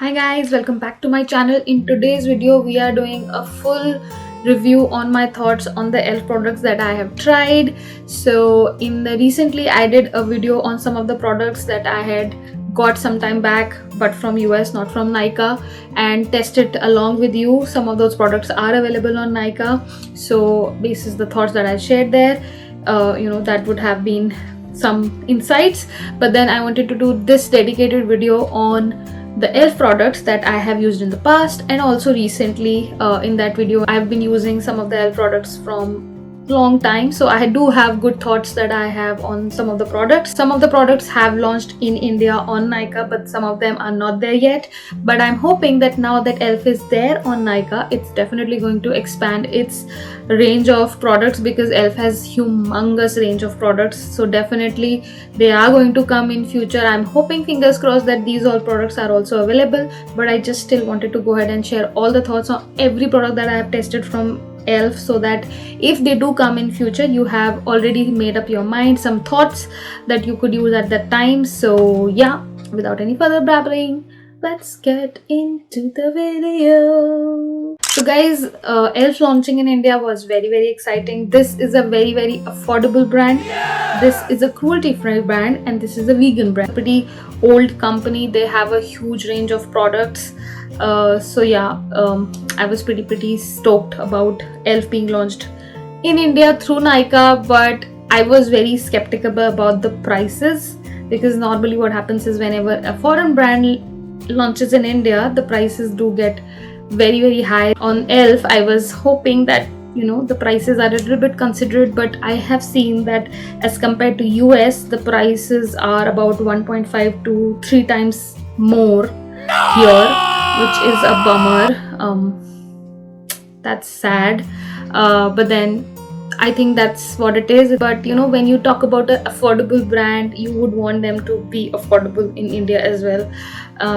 Hi guys, welcome back to my channel. In today's video we are doing a full review on my thoughts on the ELF products that I have tried. So recently I did a video on some of the products that I had got some time back but from US, not from Nykaa, and tested along with you. Some of those products are available on Nykaa, so this is the thoughts that I shared there. That would have been some insights, but then I wanted to do this dedicated video on the ELF products that I have used in the past, and also recently in that video I've been using some of the ELF products from long time, so I do have good thoughts that I have on some of the products. Some of the products have launched in India on Nykaa, but some of them are not there yet. But I'm hoping that now that ELF is there on Nykaa, it's definitely going to expand its range of products, because ELF has humongous range of products. So definitely they are going to come in future. I'm hoping, fingers crossed, that these all products are also available. But I just still wanted to go ahead and share all the thoughts on every product that I have tested from ELF, so that if they do come in future, you have already made up your mind, some thoughts that you could use at that time. So yeah, without any further blabbering, let's get into the video. So guys, ELF launching in India was very exciting. This is a very affordable brand. This is a cruelty-free brand, and this is a vegan brand. Pretty old company. They have a huge range of products. So yeah, I was pretty stoked about ELF being launched in India through Nykaa, but I was very skeptical about the prices, because normally what happens is whenever a foreign brand launches in India, the prices do get very high. On ELF, I was hoping that the prices are a little bit considerate, but I have seen that as compared to US, the prices are about 1.5 to 3 times more here, which is a bummer. That's sad, but then I think that's what it is. But when you talk about an affordable brand, you would want them to be affordable in India as well.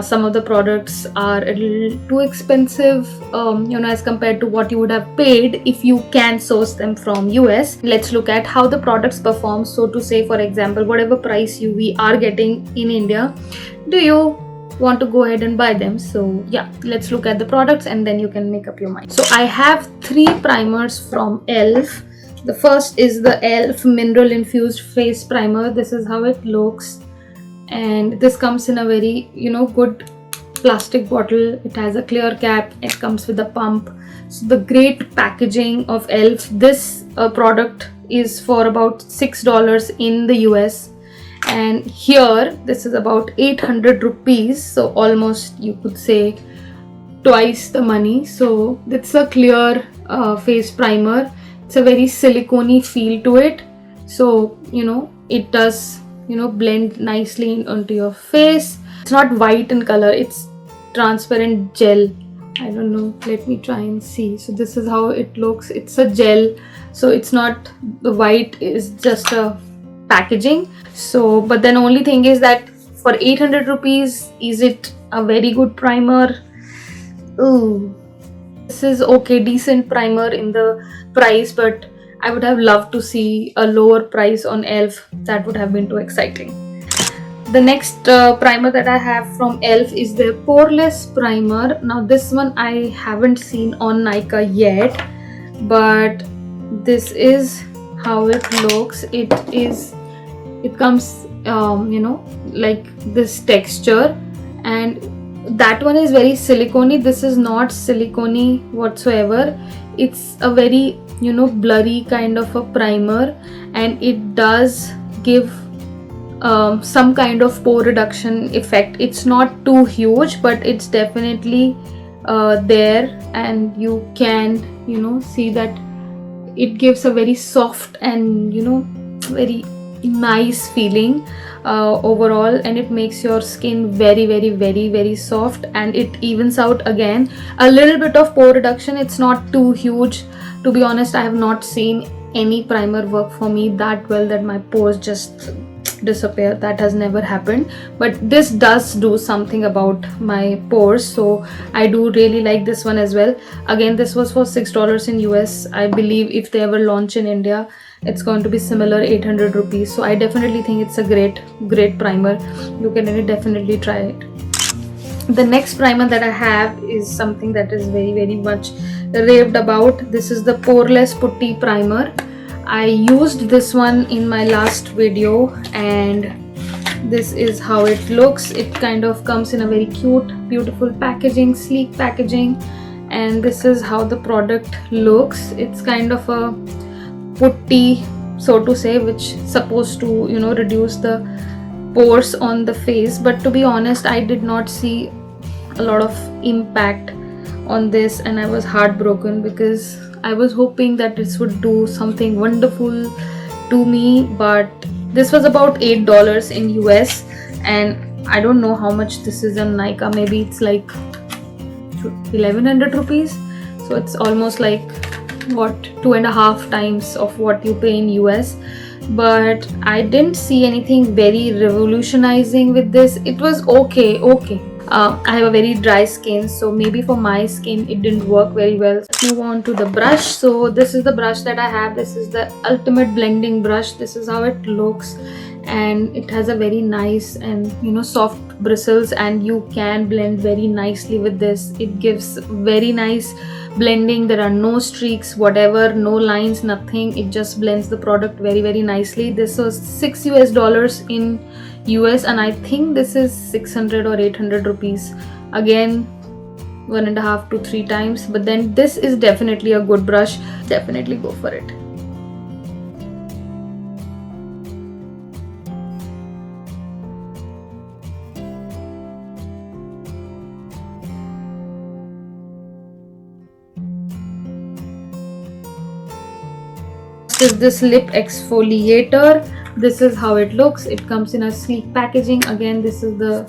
Some of the products are a little too expensive, as compared to what you would have paid if you can source them from US. Let's look at how the products perform. So to say, for example, whatever price we are getting in India, do you want to go ahead and buy them? So yeah, let's look at the products and then you can make up your mind. So I have 3 primers from ELF. The first is the ELF Mineral Infused Face Primer. This is how it looks, and this comes in a very good plastic bottle. It has a clear cap. It comes with a pump. So the great packaging of ELF. This product is for about $6 in the US, and here this is about 800 rupees, so almost you could say twice the money. So it's a clear face primer. It's a very silicone-y feel to it, so it does blend nicely onto your face. It's not white in color, it's transparent gel. I don't know, let me try and see. So this is how it looks. It's a gel, so it's not the white, is just a packaging. So but then only thing is that for 800 rupees, is it a very good primer? Ooh, this is okay, decent primer in the price, but I would have loved to see a lower price on ELF. That would have been too exciting. The next primer that I have from ELF is the Poreless Primer. Now this one I haven't seen on Nykaa yet, but this is how it looks. It comes like this texture, and that one is very silicone-y. This is not silicone-y whatsoever. It's a very blurry kind of a primer, and it does give some kind of pore reduction effect. It's not too huge, but it's definitely there, and you can see that it gives a very soft and very nice feeling overall, and it makes your skin very soft, and it evens out again a little bit of pore reduction. It's not too huge. To be honest, I have not seen any primer work for me that well that my pores just disappear. That has never happened, but this does do something about my pores, so I do really like this one as well. Again, this was for $6 in US. I believe if they ever launch in India, it's going to be similar, 800 rupees. So I definitely think it's a great primer. You can definitely try it. The next primer that I have is something that is very much raved about. This is the Poreless Putty Primer. I used this one in my last video and this is how it looks. It kind of comes in a very cute, beautiful packaging, sleek packaging, and this is how the product looks. It's kind of a putty, so to say, which is supposed to, you know, reduce the pores on the face, but to be honest, I did not see a lot of impact on this and I was heartbroken because I was hoping that this would do something wonderful to me. But this was about $8 in US and I don't know how much this is in Nykaa. Maybe it's like 1100 rupees, so it's almost like what, 2.5 times of what you pay in US. But I didn't see anything very revolutionizing with this. It was okay. I have a very dry skin, so maybe for my skin it didn't work very well. Let's move on to the brush. So this is the brush that I have. This is the Ultimate Blending Brush. This is how it looks, and it has a very nice and, you know, soft bristles, and you can blend very nicely with this. It gives very nice blending. There are no streaks, whatever, no lines, nothing. It just blends the product very nicely. This was $6 US in US and I think this is 600 or 800 rupees. Again, 1.5 to 3 times. But then this is definitely a good brush. Definitely go for it. Is this lip exfoliator. This is how it looks. It comes in a sleek packaging. Again, this is the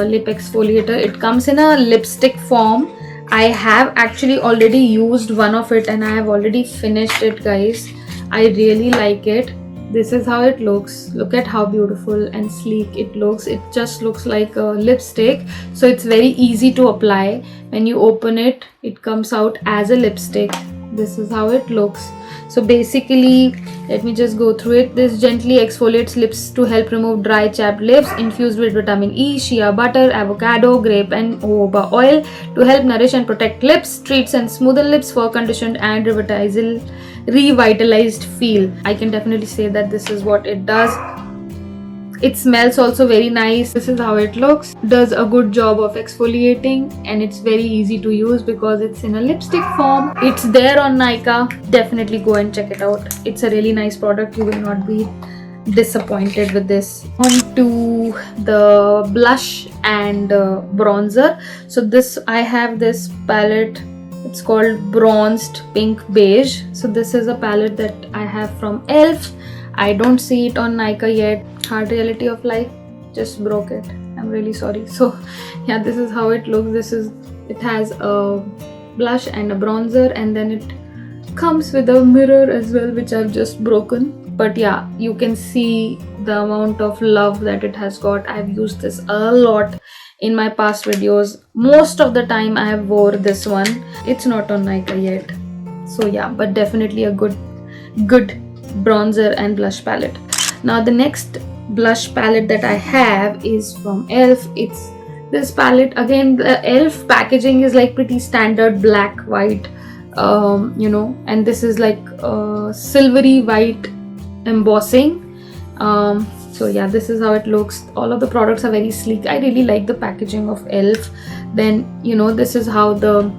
lip exfoliator. It comes in a lipstick form. I have actually already used one of it and I have already finished it, guys. I really like it. This is how it looks. Look at how beautiful and sleek it looks. It just looks like a lipstick, so it's very easy to apply. When you open it, it comes out as a lipstick. This is how it looks. So basically, let me just go through it. This gently exfoliates lips to help remove dry, chapped lips, infused with vitamin E, shea butter, avocado, grape and jojoba oil to help nourish and protect lips, treats and smoothen lips for conditioned and revitalized feel. I can definitely say that this is what it does. It smells also very nice. This is how it looks. Does a good job of exfoliating and it's very easy to use because it's in a lipstick form. It's there on Nykaa. Definitely go and check it out. It's a really nice product. You will not be disappointed with this. On to the blush and bronzer. So this, I have this palette. It's called Bronzed Pink Beige. So this is a palette that I have from ELF. I don't see it on Nykaa yet. Hard reality of life, just broke it. I'm really sorry. So yeah, this is how it looks. It has a blush and a bronzer, and then it comes with a mirror as well, which I've just broken. But yeah, you can see the amount of love that it has got. I've used this a lot in my past videos. Most of the time I have wore this one. It's not on Nykaa yet. So yeah, but definitely a good bronzer and blush palette. Now the next blush palette that I have is from ELF. It's this palette. Again, the ELF packaging is like pretty standard black, white, you know, and this is like silvery white embossing. So yeah, this is how it looks. All of the products are very sleek. I really like the packaging of ELF. Then, you know, this is how the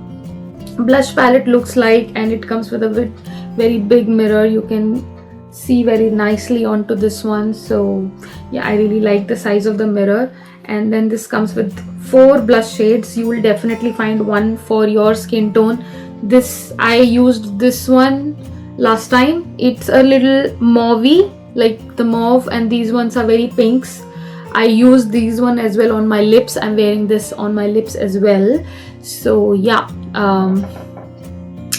blush palette looks like, and it comes with a very big mirror. You can see very nicely onto this one. So yeah, I really like the size of the mirror. And then this comes with 4 blush shades. You will definitely find one for your skin tone. This, I used this one last time. It's a little mauvey, like the mauve, and these ones are very pinks. I used these one as well on my lips. I'm wearing this on my lips as well. So yeah,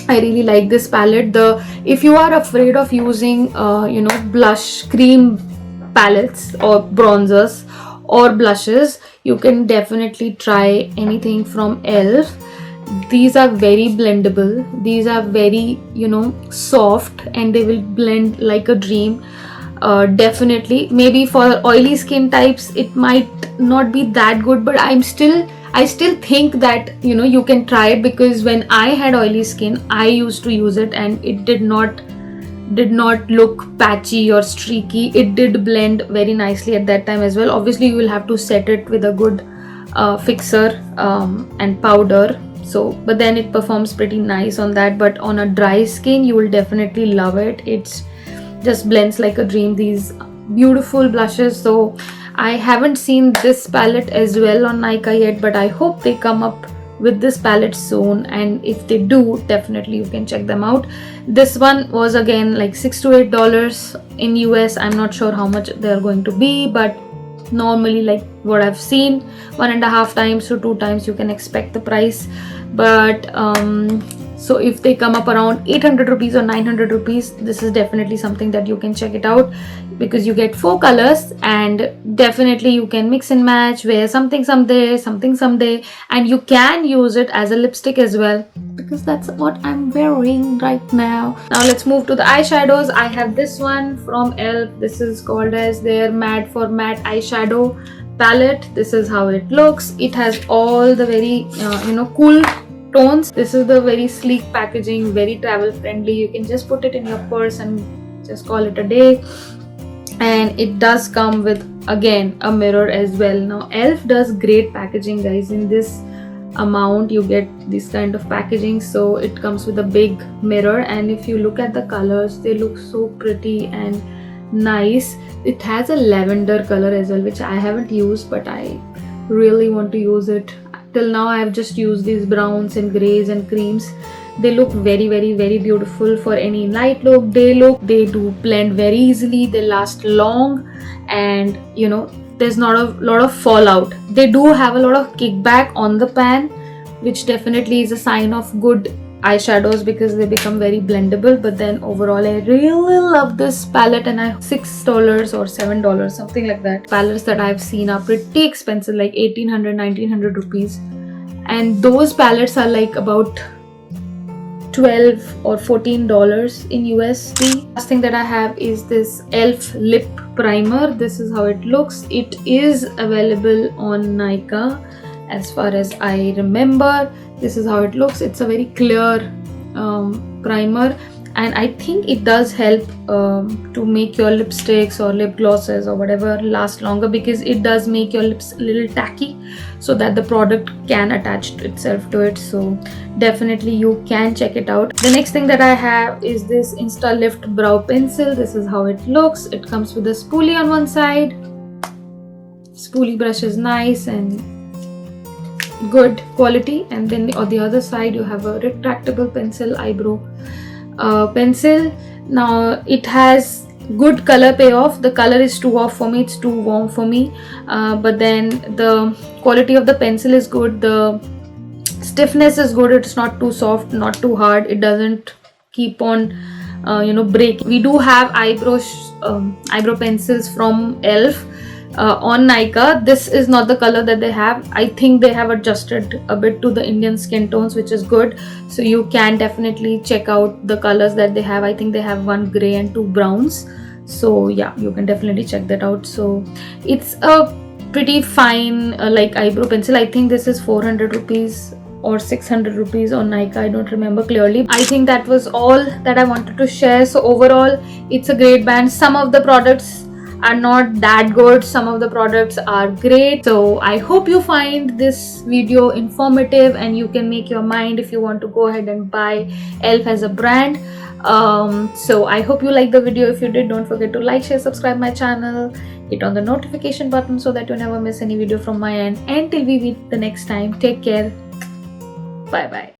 I really like this palette. If you are afraid of using you know, blush cream palettes or bronzers or blushes, you can definitely try anything from ELF. These are very blendable. These are very, you know, soft, and they will blend like a dream. Definitely, maybe for oily skin types it might not be that good, but I still think that you can try it, because when I had oily skin, I used to use it and it did not look patchy or streaky. It did blend very nicely at that time as well. Obviously you will have to set it with a good fixer and powder, so but then it performs pretty nice on that. But on a dry skin you will definitely love it. It's just blends like a dream, these beautiful blushes. So I haven't seen this palette as well on Nykaa yet, but I hope they come up with this palette soon, and if they do, definitely you can check them out. This one was again like $6 to $8 in US. I'm not sure how much they're going to be, but normally, like what I've seen, 1.5 times to 2 times you can expect the price. But so if they come up around 800 rupees or 900 rupees, this is definitely something that you can check it out, because you get 4 colors and definitely you can mix and match, wear something someday, something someday, and you can use it as a lipstick as well, because that's what I'm wearing right now. Now let's move to the eyeshadows. I have this one from ELF. This is called as their Mad for Matte eyeshadow palette. This is how it looks. It has all the very cool tones. This is the very sleek packaging, very travel friendly. You can just put it in your purse and just call it a day. And it does come with again a mirror as well. Now ELF does great packaging, guys. In this amount you get this kind of packaging, so it comes with a big mirror, and if you look at the colors, they look so pretty and nice. It has a lavender color as well, which I haven't used, but I really want to use it. Till now I have just used these browns and grays and creams. They look very beautiful for any light look, day look. They do blend very easily, they last long, and there's not a lot of fallout. They do have a lot of kickback on the pan, which definitely is a sign of good eyeshadows, because they become very blendable. But then overall I really love this palette, and I $6 or $7, something like that. Palettes that I've seen are pretty expensive, like 1800 1900 rupees, and those palettes are like about $12 or $14 in USD. Last thing that I have is this ELF lip primer. This is how it looks. It is available on Nykaa as far as I remember. This is how it looks. It's a very clear primer, and I think it does help to make your lipsticks or lip glosses or whatever last longer, because it does make your lips a little tacky, so that the product can attach itself to it. So definitely you can check it out. The next thing that I have is this Insta Lift brow pencil. This is how it looks. It comes with a spoolie on one side. Spoolie brush is nice and good quality, and then on the other side you have a retractable pencil, eyebrow pencil. Now it has good color payoff. The color is too off for me, it's too warm for me, but then the quality of the pencil is good, the stiffness is good. It's not too soft, not too hard. It doesn't keep on breaking. We do have eyebrow pencils from ELF on Nykaa. This is not the color that they have. I think they have adjusted a bit to the Indian skin tones, which is good. So you can definitely check out the colors that they have. I think they have 1 gray and 2 browns. So yeah, you can definitely check that out. So it's a pretty fine like eyebrow pencil. I think this is 400 rupees or 600 rupees on Nykaa. I don't remember clearly. I think that was all that I wanted to share. So overall, it's a great brand. Some of the products are not that good, some of the products are great. So I hope you find this video informative and you can make your mind if you want to go ahead and buy ELF as a brand. So I hope you liked the video. If you did, don't forget to like, share, subscribe my channel, hit on the notification button so that you never miss any video from my end. Until we meet the next time, take care. Bye bye.